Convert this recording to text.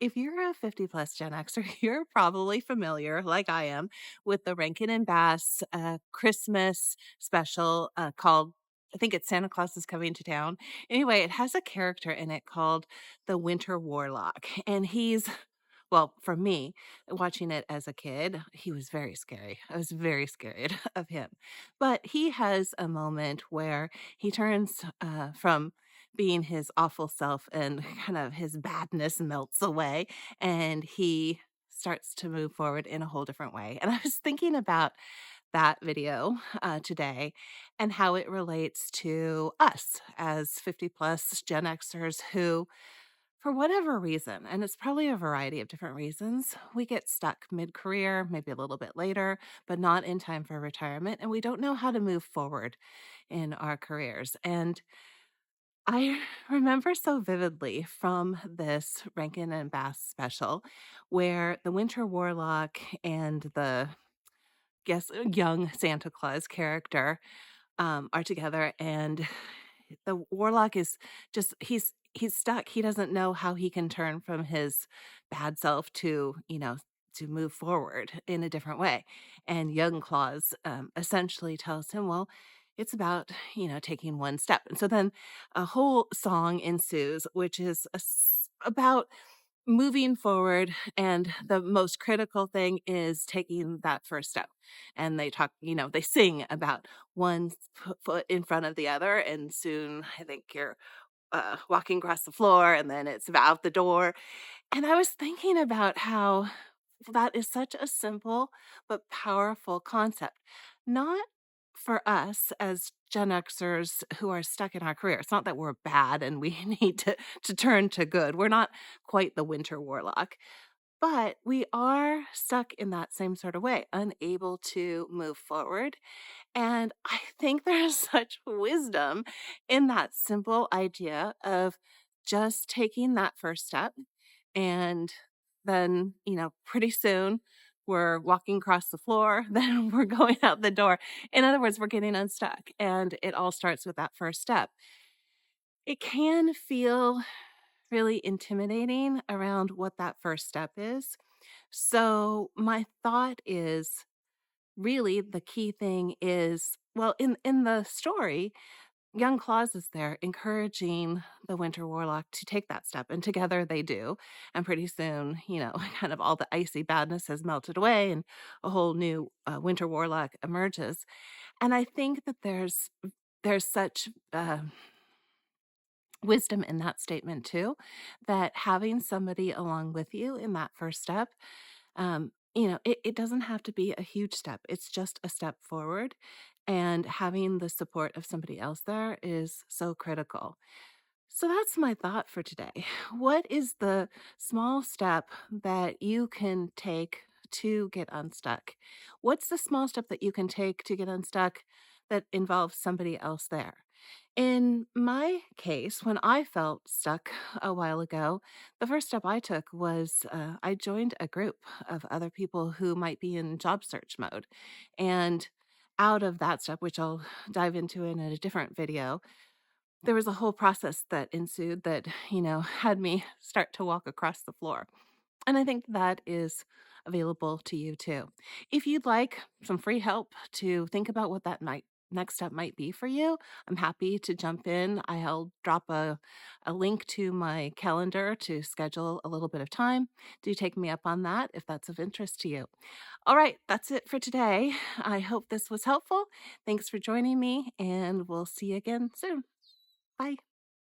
If you're a 50 plus Gen Xer, you're probably familiar, like I am, with the Rankin Bass Christmas special called, I think it's Santa Claus is Coming to Town. Anyway, it has a character in it called the Winter Warlock. And well, for me, watching it as a kid, he was very scary. I was very scared of him. But he has a moment where he turns from being his awful self and kind of his badness melts away and he starts to move forward in a whole different way. And I was thinking about that video today and how it relates to us as 50 plus Gen Xers who, for whatever reason, and it's probably a variety of different reasons, we get stuck mid career, maybe a little bit later, but not in time for retirement. And we don't know how to move forward in our careers. And I remember so vividly from this Rankin and Bass special where the Winter Warlock and the young Santa Claus character are together, and the Warlock is just he's stuck. He doesn't know how he can turn from his bad self to, to move forward in a different way. And young Claus essentially tells him, well, it's about, taking one step. And so then a whole song ensues, which is about moving forward. And the most critical thing is taking that first step. And they talk, they sing about one foot in front of the other. And soon I think you're walking across the floor and then it's out the door. And I was thinking about how that is such a simple but powerful concept. Not for us as Gen Xers who are stuck in our career. It's not that we're bad and we need to turn to good. We're not quite the Winter Warlock, but we are stuck in that same sort of way, unable to move forward. And I think there's such wisdom in that simple idea of just taking that first step. And then, pretty soon we're walking across the floor, then we're going out the door. In other words, we're getting unstuck. And it all starts with that first step. It can feel really intimidating around what that first step is. So, my thought is really the key thing is, well, in the story, young Claus is there encouraging the Winter Warlock to take that step, and together they do. And pretty soon, kind of all the icy badness has melted away, and a whole new Winter Warlock emerges. And I think that there's such wisdom in that statement too, that having somebody along with you in that first step, it doesn't have to be a huge step. It's just a step forward. And having the support of somebody else there is so critical. So that's my thought for today. What is the small step that you can take to get unstuck? What's the small step that you can take to get unstuck that involves somebody else there? In my case, when I felt stuck a while ago, the first step I took was I joined a group of other people who might be in job search mode. And out of that step, which I'll dive into in a different video, there was a whole process that ensued that, had me start to walk across the floor. And I think that is available to you too. If you'd like some free help to think about what that next step might be for you, I'm happy to jump in. I'll drop a link to my calendar to schedule a little bit of time. Do take me up on that if that's of interest to you. All right, that's it for today. I hope this was helpful. Thanks for joining me, and we'll see you again soon. Bye.